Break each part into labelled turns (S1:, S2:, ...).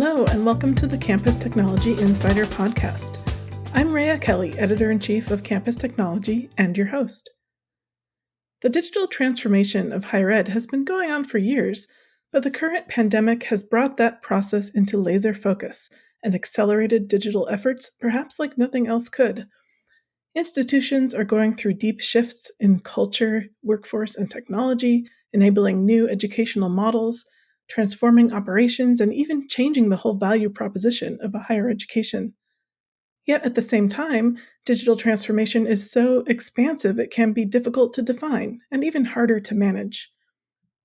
S1: Hello, and welcome to the Campus Technology Insider podcast. I'm Rhea Kelly, Editor-in-Chief of Campus Technology and your host. The digital transformation of higher ed has been going on for years, but the current pandemic has brought that process into laser focus and accelerated digital efforts perhaps like nothing else could. Institutions are going through deep shifts in culture, workforce, and technology, enabling new educational models, transforming operations, and even changing the whole value proposition of a higher education. Yet at the same time, digital transformation is so expansive it can be difficult to define and even harder to manage.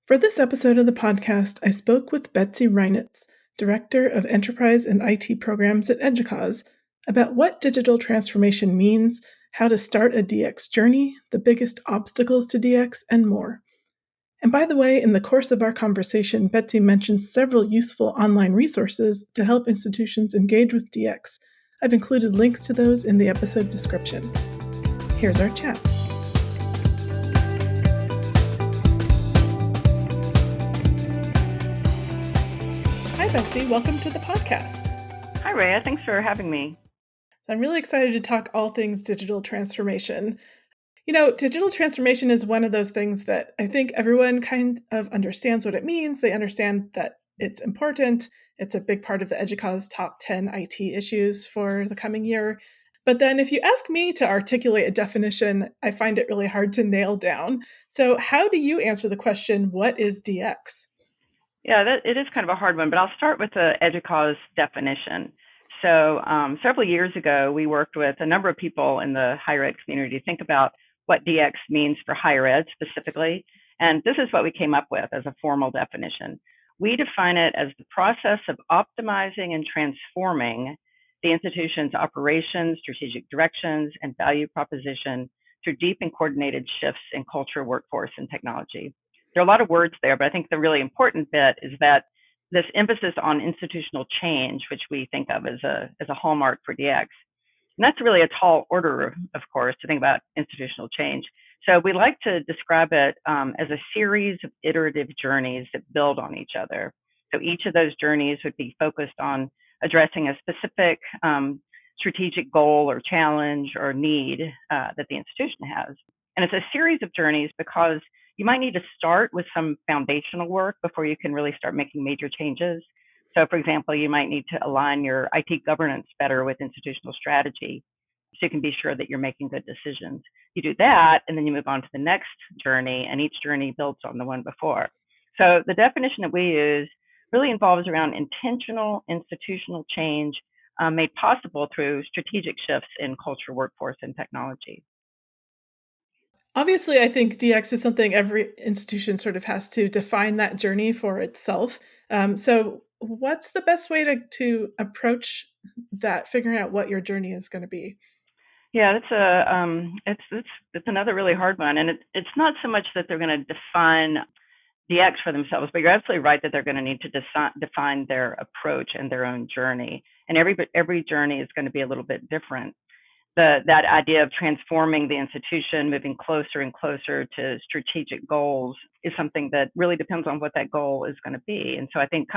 S1: For this episode of the podcast, I spoke with Betsy Reinitz, Director of Enterprise and IT Programs at EDUCAUSE, about what digital transformation means, how to start a DX journey, the biggest obstacles to DX, and more. And by the way, in the course of our conversation, Betsy mentioned several useful online resources to help institutions engage with DX. I've included links to those in the episode description. Here's our chat. Hi, Betsy. Welcome to the podcast.
S2: Hi, Rhea. Thanks for having me.
S1: I'm really excited to talk all things digital transformation. Digital transformation is one of those things that I think everyone kind of understands what it means. They understand that it's important. It's a big part of the EDUCAUSE top 10 IT issues for the coming year. But then if you ask me to articulate a definition, I find it really hard to nail down. So how do you answer the question, what is DX?
S2: Yeah, it is kind of a hard one, but I'll start with the EDUCAUSE definition. So several years ago, we worked with a number of people in the higher ed community to think about what DX means for higher ed specifically. And this is what we came up with as a formal definition. We define it as the process of optimizing and transforming the institution's operations, strategic directions, and value proposition through deep and coordinated shifts in culture, workforce, and technology. There are a lot of words there, but I think the really important bit is that this emphasis on institutional change, which we think of as a hallmark for DX. And that's really a tall order, of course, to think about institutional change. So we like to describe it as a series of iterative journeys that build on each other. So each of those journeys would be focused on addressing a specific strategic goal or challenge or need that the institution has. And it's a series of journeys because you might need to start with some foundational work before you can really start making major changes. So, for example, you might need to align your IT governance better with institutional strategy so you can be sure that you're making good decisions. You do that, and then you move on to the next journey, and each journey builds on the one before. So the definition that we use really involves around intentional institutional change made possible through strategic shifts in culture, workforce, and technology.
S1: Obviously, I think DX is something every institution sort of has to define that journey for itself. So what's the best way to approach that, figuring out what your journey is going to be?
S2: Yeah, it's another really hard one, and it's not so much that they're going to define DX for themselves, but you're absolutely right that they're going to need to define their approach and their own journey, and every journey is going to be a little bit different. That idea of transforming the institution, moving closer and closer to strategic goals is something that really depends on what that goal is going to be. And so I think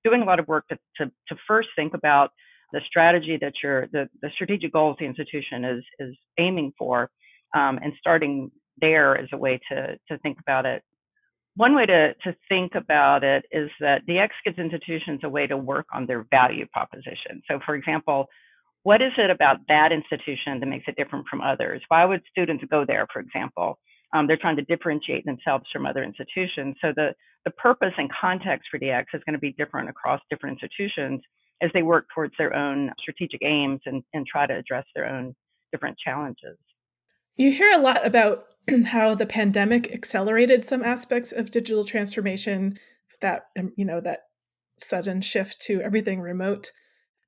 S2: doing a lot of work to first think about the strategy that the strategic goals the institution is aiming for, and starting there is a way to think about it. One way to think about it is that DX gives institutions a way to work on their value proposition. So for example, what is it about that institution that makes it different from others? Why would students go there, for example? They're trying to differentiate themselves from other institutions. So the purpose and context for DX is going to be different across different institutions as they work towards their own strategic aims and try to address their own different challenges.
S1: You hear a lot about how the pandemic accelerated some aspects of digital transformation, that sudden shift to everything remote.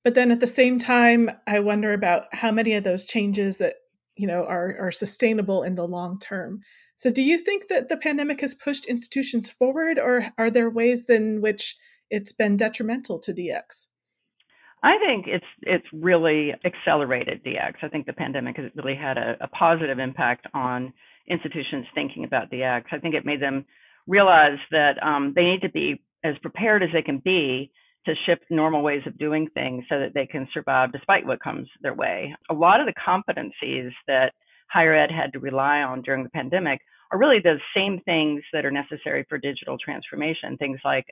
S1: But then at the same time, I wonder about how many of those changes that, are sustainable in the long term. So do you think that the pandemic has pushed institutions forward, or are there ways in which it's been detrimental to DX?
S2: I think it's really accelerated DX. I think the pandemic has really had a positive impact on institutions thinking about DX. I think it made them realize that they need to be as prepared as they can be to shift normal ways of doing things so that they can survive despite what comes their way. A lot of the competencies that higher ed had to rely on during the pandemic are really the same things that are necessary for digital transformation. Things like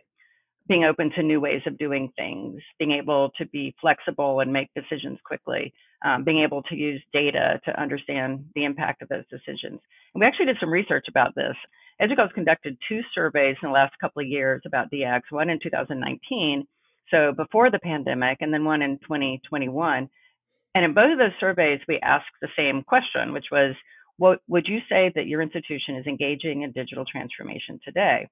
S2: being open to new ways of doing things, being able to be flexible and make decisions quickly, being able to use data to understand the impact of those decisions. And we actually did some research about this. EDUCAUSE conducted 2 surveys in the last couple of years about DX, one in 2019, so before the pandemic, and then one in 2021. And in both of those surveys, we asked the same question, which was, what would you say that your institution is engaging in digital transformation today?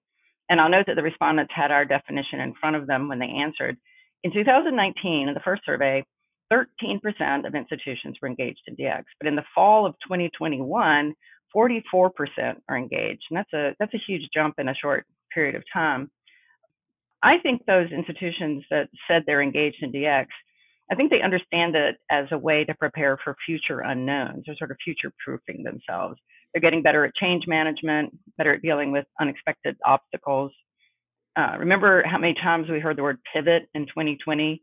S2: And I'll note that the respondents had our definition in front of them when they answered. In 2019, in the first survey, 13% of institutions were engaged in DX, but in the fall of 2021, 44% are engaged, and that's a huge jump in a short period of time. I think those institutions that said they're engaged in DX, I think they understand it as a way to prepare for future unknowns. They're sort of future proofing themselves. They're getting better at change management, better at dealing with unexpected obstacles. Remember how many times we heard the word pivot in 2020?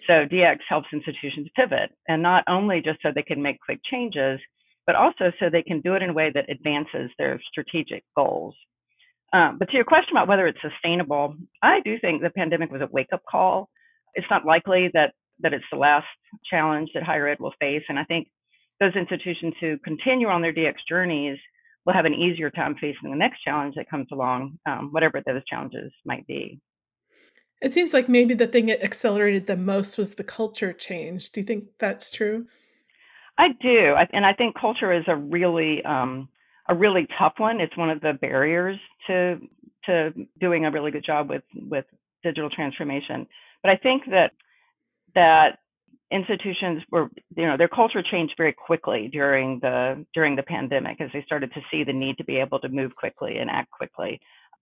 S2: So DX helps institutions pivot, and not only just so they can make quick changes, but also so they can do it in a way that advances their strategic goals. But to your question about whether it's sustainable, I do think the pandemic was a wake-up call. It's not likely that it's the last challenge that higher ed will face. And I think those institutions who continue on their DX journeys will have an easier time facing the next challenge that comes along, whatever those challenges might be.
S1: It seems like maybe the thing that accelerated the most was the culture change. Do you think that's true?
S2: I do, and I think culture is a really tough one. It's one of the barriers to doing a really good job with digital transformation. But I think that institutions were, their culture changed very quickly during the pandemic as they started to see the need to be able to move quickly and act quickly.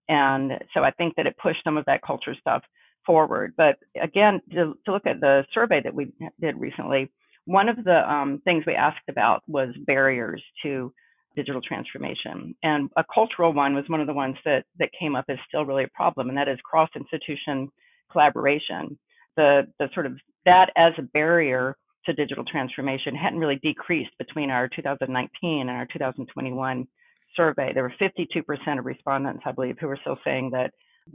S2: And so I think that it pushed some of that culture stuff forward. But again, to look at the survey that we did recently, one of the things we asked about was barriers to digital transformation. And a cultural one was one of the ones that came up as still really a problem, and that is cross-institution collaboration. The sort of that as a barrier to digital transformation hadn't really decreased between our 2019 and our 2021 survey. There were 52% of respondents, I believe, who were still saying that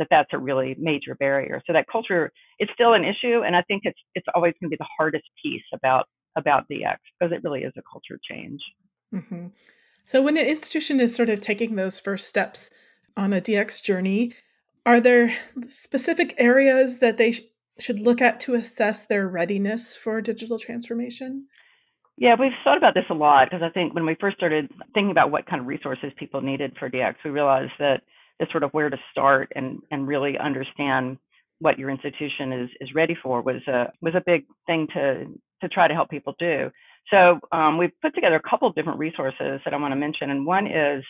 S2: that's a really major barrier. So that culture, it's still an issue, and I think it's always going to be the hardest piece about DX, because it really is a culture change.
S1: Mm-hmm. So when an institution is sort of taking those first steps on a DX journey, are there specific areas that they should look at to assess their readiness for digital transformation?
S2: Yeah, we've thought about this a lot, because I think when we first started thinking about what kind of resources people needed for DX, we realized that sort of where to start and really understand what your institution is ready for was a big thing to try to help people do. So we've put together a couple of different resources that I want to mention, and one is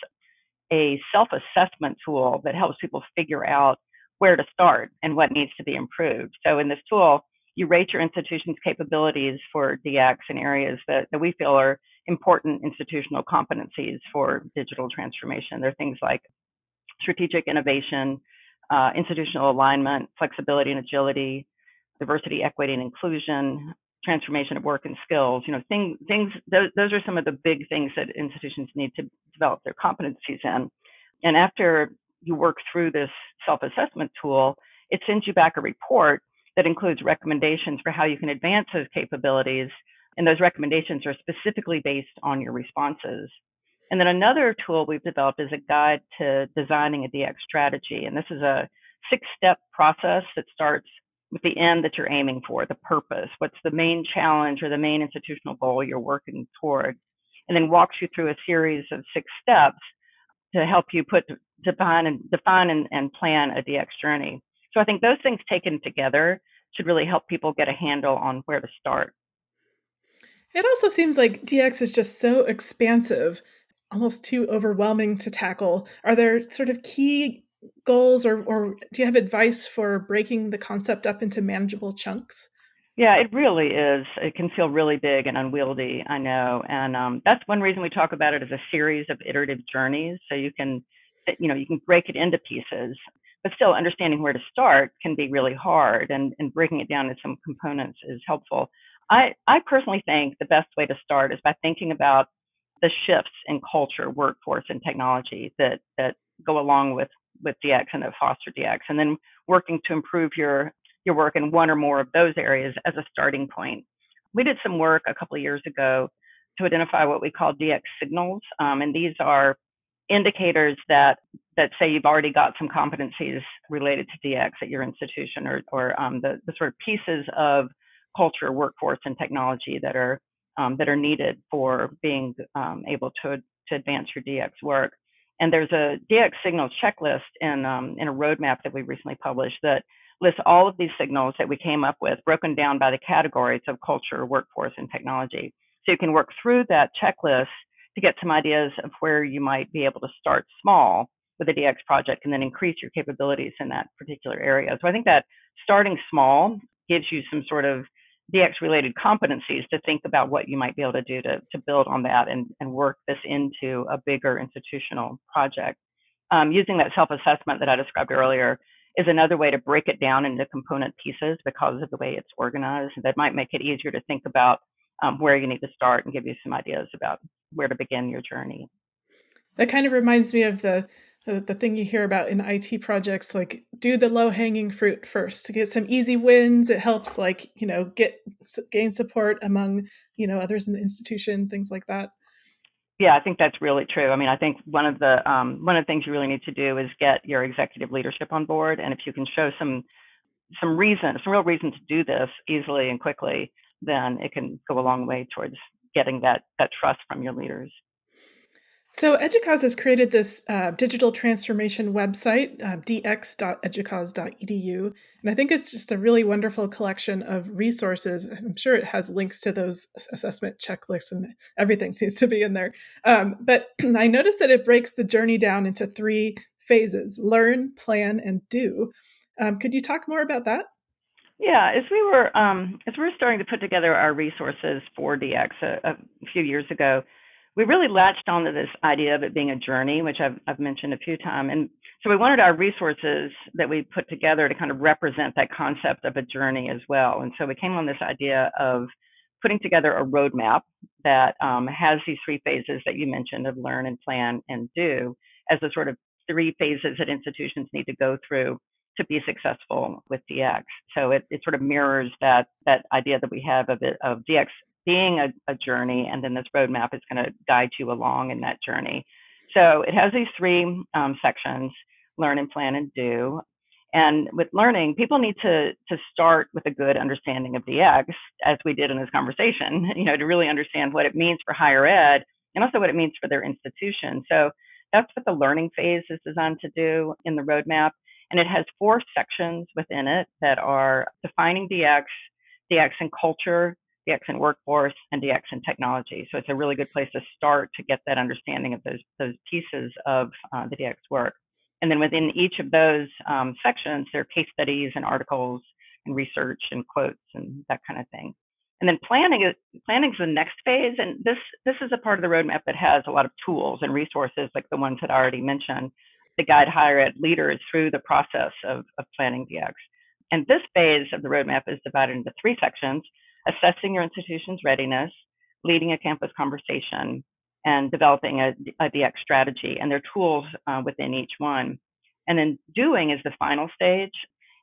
S2: a self-assessment tool that helps people figure out where to start and what needs to be improved. So in this tool, you rate your institution's capabilities for DX in areas that we feel are important institutional competencies for digital transformation. There are things like strategic innovation, institutional alignment, flexibility and agility, diversity, equity, and inclusion, transformation of work and skills. Those are some of the big things that institutions need to develop their competencies in. And after you work through this self-assessment tool, it sends you back a report that includes recommendations for how you can advance those capabilities. And those recommendations are specifically based on your responses. And then another tool we've developed is a guide to designing a DX strategy. And this is a 6-step process that starts with the end that you're aiming for, the purpose, what's the main challenge or the main institutional goal you're working toward, and then walks you through a series of 6 steps to help you define and plan a DX journey. So I think those things taken together should really help people get a handle on where to start.
S1: It also seems like DX is just so expansive, almost too overwhelming to tackle. Are there sort of key goals or do you have advice for breaking the concept up into manageable chunks?
S2: Yeah, it really is. It can feel really big and unwieldy, I know. And that's one reason we talk about it as a series of iterative journeys. So you can you can break it into pieces, but still understanding where to start can be really hard, and breaking it down into some components is helpful. I personally think the best way to start is by thinking about the shifts in culture, workforce, and technology that go along with DX and that foster DX, and then working to improve your work in one or more of those areas as a starting point. We did some work a couple of years ago to identify what we call DX signals, and these are indicators that say you've already got some competencies related to DX at your institution, or the sort of pieces of culture, workforce, and technology that are needed for being able to advance your DX work. And there's a DX signals checklist in a roadmap that we recently published that lists all of these signals that we came up with, broken down by the categories of culture, workforce, and technology. So you can work through that checklist to get some ideas of where you might be able to start small with a DX project and then increase your capabilities in that particular area. So I think that starting small gives you some sort of DX related competencies to think about what you might be able to do to build on that and work this into a bigger institutional project. Using that self-assessment that I described earlier is another way to break it down into component pieces because of the way it's organized. That might make it easier to think about where you need to start and give you some ideas about where to begin your journey.
S1: That kind of reminds me of the thing you hear about in IT projects, like do the low hanging fruit first to get some easy wins. It helps, like, gain support among others in the institution, things like that.
S2: Yeah, I think that's really true. I mean, I think one of the things you really need to do is get your executive leadership on board, and if you can show some real reason to do this easily and quickly, then it can go a long way towards getting that trust from your leaders.
S1: So EDUCAUSE has created this digital transformation website, dx.educause.edu, and I think it's just a really wonderful collection of resources. I'm sure it has links to those assessment checklists and everything seems to be in there. But I noticed that it breaks the journey down into 3 phases: learn, plan, and do. Could you talk more about that?
S2: Yeah, as we were starting to put together our resources for DX a few years ago, we really latched onto this idea of it being a journey, which I've mentioned a few times. And so we wanted our resources that we put together to kind of represent that concept of a journey as well. And so we came on this idea of putting together a roadmap that has these 3 phases that you mentioned of learn and plan and do as the sort of 3 phases that institutions need to go through to be successful with DX. So it sort of mirrors that idea that we have of DX being a journey, and then this roadmap is going to guide you along in that journey. So it has these 3 sections: learn and plan and do. And with learning, people need to start with a good understanding of DX, as we did in this conversation, to really understand what it means for higher ed and also what it means for their institution. So that's what the learning phase is designed to do in the roadmap. And it has 4 sections within it that are defining DX, DX in culture, DX in workforce, and DX in technology. So it's a really good place to start to get that understanding of those pieces of the DX work. And then within each of those sections, there are case studies and articles and research and quotes and that kind of thing. And then planning is the next phase. And this is a part of the roadmap that has a lot of tools and resources like the ones that I already mentioned to guide higher ed leaders through the process of planning DX. And this phase of the roadmap is divided into 3 sections: assessing your institution's readiness, leading a campus conversation, and developing a DX strategy. And there are tools within each one. And then doing is the final stage.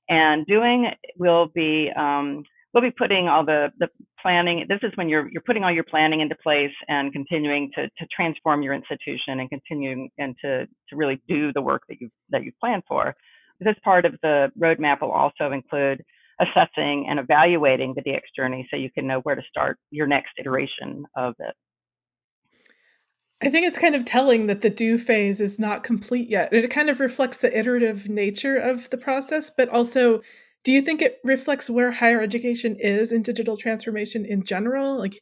S2: And doing will be we'll be putting all the planning. This is when you're putting all your planning into place and continuing to transform your institution and continuing and to really do the work that you've planned for. This part of the roadmap will also include assessing and evaluating the DX journey so you can know where to start your next iteration of it.
S1: I think it's kind of telling that the do phase is not complete yet. It kind of reflects the iterative nature of the process, but also, do you think it reflects where higher education is in digital transformation in general? Like,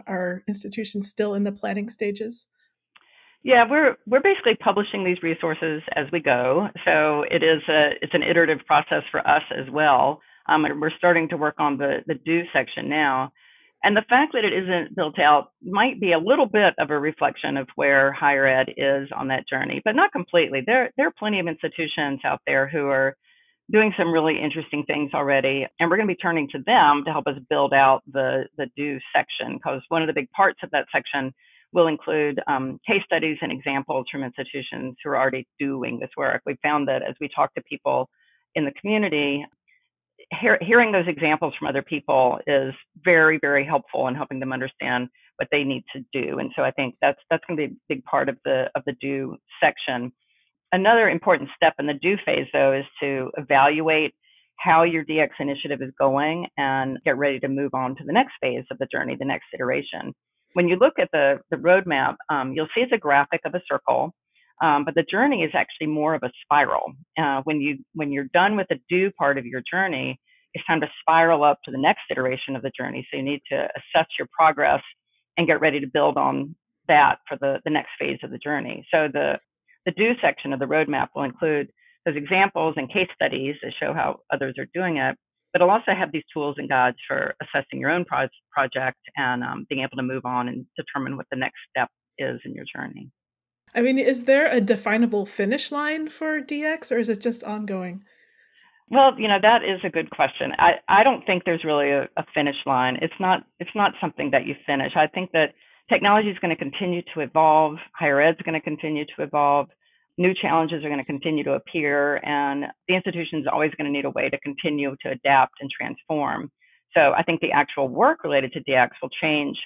S1: are institutions still in the planning stages?
S2: Yeah, we're basically publishing these resources as we go. So it's an iterative process for us as well. And we're starting to work on the do section now. And the fact that it isn't built out might be a little bit of a reflection of where higher ed is on that journey, but not completely. There are plenty of institutions out there who are doing some really interesting things already, and we're going to be turning to them to help us build out the do section, because one of the big parts of that section will include case studies and examples from institutions who are already doing this work. We found that as we talk to people in the community, hearing those examples from other people is very, very helpful in helping them understand what they need to do. And so I think that's going to be a big part of the do section. Another important step in the do phase, though, is to evaluate how your DX initiative is going and get ready to move on to the next phase of the journey, the next iteration. When you look at the roadmap, you'll see it's a graphic of a circle, but the journey is actually more of a spiral. When you're done with the do part of your journey, it's time to spiral up to the next iteration of the journey. So you need to assess your progress and get ready to build on that for the next phase of the journey. So the do section of the roadmap will include those examples and case studies that show how others are doing it, but it'll also have these tools and guides for assessing your own project and being able to move on and determine what the next step is in your journey.
S1: I mean, is there a definable finish line for DX, or is it just ongoing?
S2: Well, that is a good question. I don't think there's really a finish line. It's not something that you finish. I think that technology is going to continue to evolve. Higher ed is going to continue to evolve. New challenges are going to continue to appear, and the institution is always going to need a way to continue to adapt and transform. So I think the actual work related to DX will change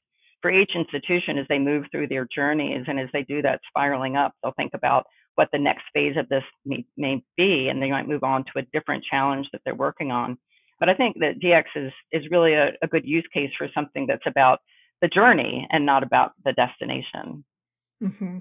S2: for each institution as they move through their journeys, and as they do that spiraling up, they'll think about what the next phase of this may be, and they might move on to a different challenge that they're working on. But I think that DX is really a good use case for something that's about the journey and not about the destination.
S1: Mm-hmm.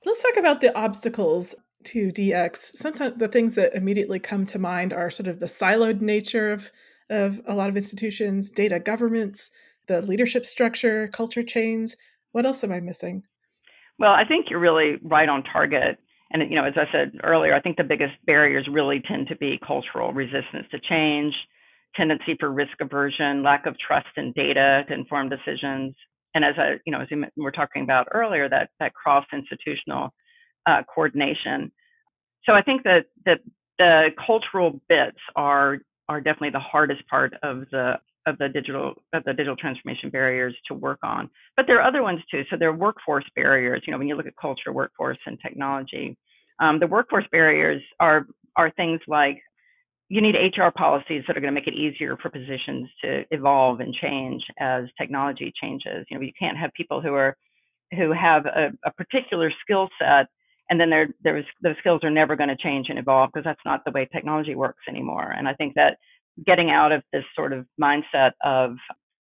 S1: Let's talk about the obstacles to DX. Sometimes the things that immediately come to mind are sort of the siloed nature of a lot of institutions, data governments, the leadership structure, culture change. What else am I missing?
S2: Well, I think you're really right on target. And, as I said earlier, I think the biggest barriers really tend to be cultural resistance to change, tendency for risk aversion, lack of trust in data to inform decisions. And as we were talking about earlier, that cross-institutional coordination. So I think that the cultural bits are definitely the hardest part of the digital transformation barriers to work on. But there are other ones too. So there are workforce barriers. When you look at culture, workforce, and technology, the workforce barriers are things like you need HR policies that are going to make it easier for positions to evolve and change as technology changes. You can't have people who have a particular skill set, and then those skills are never going to change and evolve, because that's not the way technology works anymore. And I think that getting out of this sort of mindset of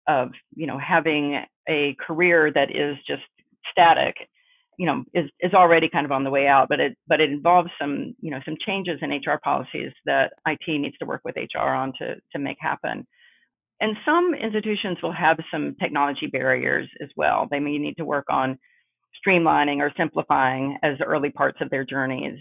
S2: having a career that is just static, is already kind of on the way out. But it involves some changes in HR policies that IT needs to work with HR on to make happen. And some institutions will have some technology barriers as well. They may need to work on streamlining or simplifying as early parts of their journeys,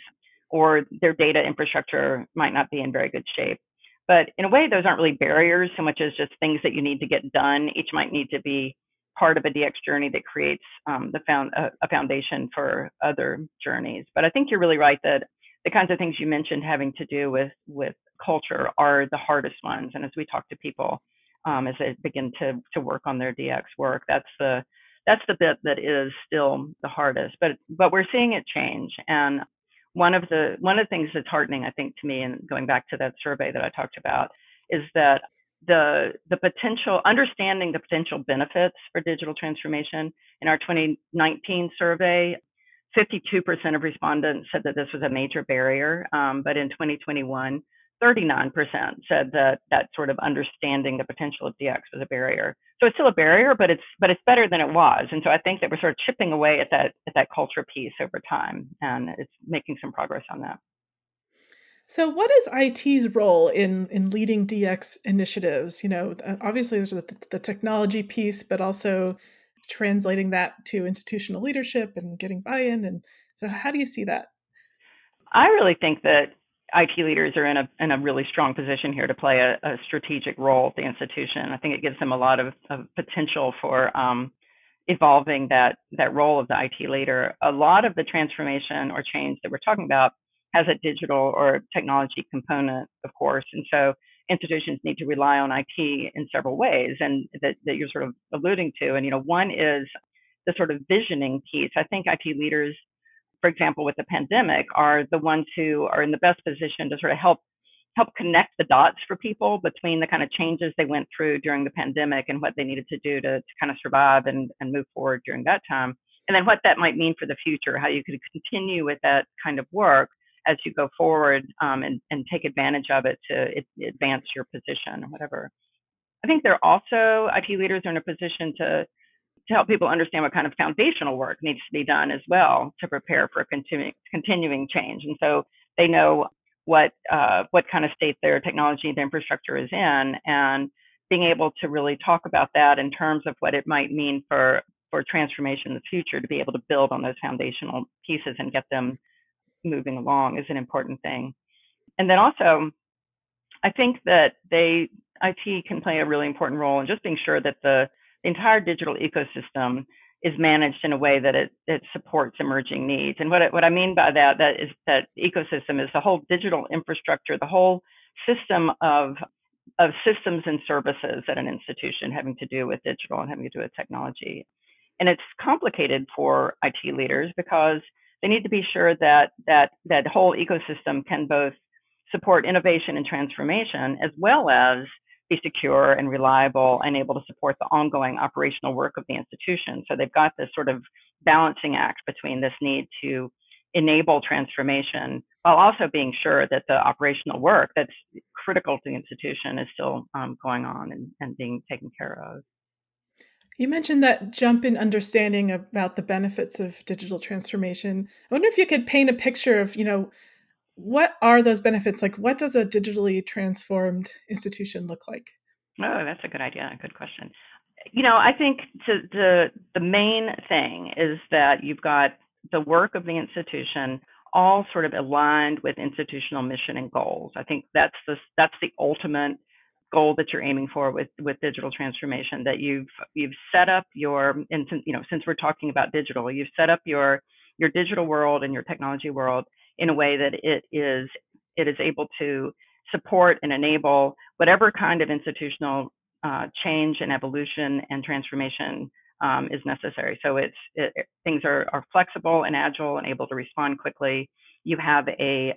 S2: or their data infrastructure might not be in very good shape. But in a way, those aren't really barriers so much as just things that you need to get done. Each might need to be part of a DX journey that creates a foundation for other journeys. But I think you're really right that the kinds of things you mentioned having to do with culture are the hardest ones. And as we talk to people, as they begin to work on their DX work, that's the bit that is still the hardest. But we're seeing it change. And one of the things that's heartening, I think, to me, and going back to that survey that I talked about, is that the potential, understanding the potential benefits for digital transformation. In our 2019 survey, 52% of respondents said that this was a major barrier, but in 2021, 39% said that sort of understanding the potential of DX was a barrier. So it's still a barrier, but it's better than it was. And so I think that we're sort of chipping away at that culture piece over time, and it's making some progress on that.
S1: So, what is IT's role in leading DX initiatives? Obviously there's the technology piece, but also translating that to institutional leadership and getting buy-in. And so, how do you see that?
S2: I really think that IT leaders are in a really strong position here to play a strategic role at the institution. I think it gives them a lot of potential for evolving that role of the IT leader. A lot of the transformation or change that we're talking about has a digital or technology component, of course, and so institutions need to rely on IT in several ways, and that you're sort of alluding to. And one is the sort of visioning piece. I think IT leaders, for example, with the pandemic, are the ones who are in the best position to sort of help connect the dots for people between the kind of changes they went through during the pandemic and what they needed to do to kind of survive and move forward during that time. And then what that might mean for the future, how you could continue with that kind of work as you go forward, and take advantage of it to advance your position or whatever. I think they're also, IT leaders are in a position to help people understand what kind of foundational work needs to be done as well to prepare for continuing change. And so they know what kind of state their technology, their infrastructure is in, and being able to really talk about that in terms of what it might mean for transformation in the future, to be able to build on those foundational pieces and get them moving along is an important thing. And then also, I think that IT can play a really important role in just being sure that the entire digital ecosystem is managed in a way that it supports emerging needs. And what I mean by that is that ecosystem is the whole digital infrastructure, the whole system of systems and services at an institution having to do with digital and having to do with technology. And it's complicated for IT leaders because they need to be sure that whole ecosystem can both support innovation and transformation, as well as be secure and reliable and able to support the ongoing operational work of the institution. So they've got this sort of balancing act between this need to enable transformation while also being sure that the operational work that's critical to the institution is still going on and being taken care of.
S1: You mentioned that jump in understanding about the benefits of digital transformation. I wonder if you could paint a picture of, what are those benefits? Like, what does a digitally transformed institution look like?
S2: Oh, that's a good idea. Good question. I think the main thing is that you've got the work of the institution all sort of aligned with institutional mission and goals. I think that's the ultimate goal that you're aiming for with digital transformation, that you've set up and since we're talking about digital, you've set up your digital world and your technology world in a way that it is able to support and enable whatever kind of institutional change and evolution and transformation is necessary. So things are flexible and agile and able to respond quickly. You have a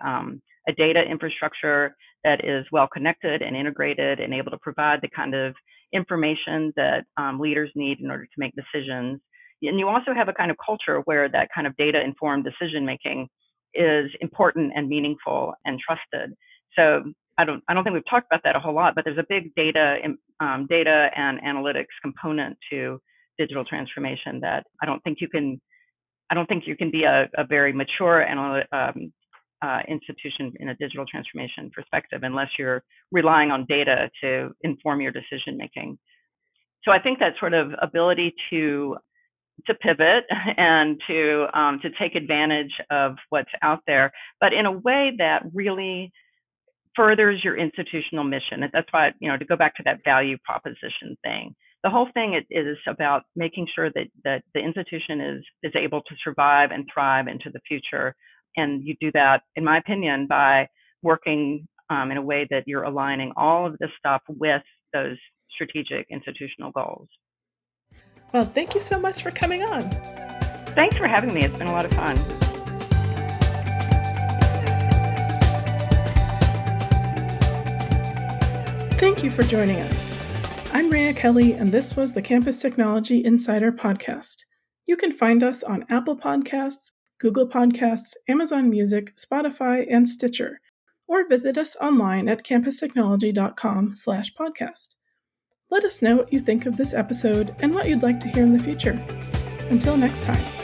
S2: data infrastructure that is well connected and integrated and able to provide the kind of information that leaders need in order to make decisions. And you also have a kind of culture where that kind of data informed decision making is important and meaningful and trusted. So I don't think we've talked about that a whole lot, but there's a big data and analytics component to digital transformation that I don't think you can be a very mature institution in a digital transformation perspective unless you're relying on data to inform your decision making. So I think that sort of ability to pivot and to take advantage of what's out there, but in a way that really furthers your institutional mission. And that's why, to go back to that value proposition thing, the whole thing is about making sure that the institution is able to survive and thrive into the future. And you do that, in my opinion, by working in a way that you're aligning all of this stuff with those strategic institutional goals.
S1: Well, thank you so much for coming on.
S2: Thanks for having me. It's been a lot of fun.
S1: Thank you for joining us. I'm Rhea Kelly, and this was the Campus Technology Insider Podcast. You can find us on Apple Podcasts, Google Podcasts, Amazon Music, Spotify, and Stitcher, or visit us online at campustechnology.com/podcast. Let us know what you think of this episode and what you'd like to hear in the future. Until next time.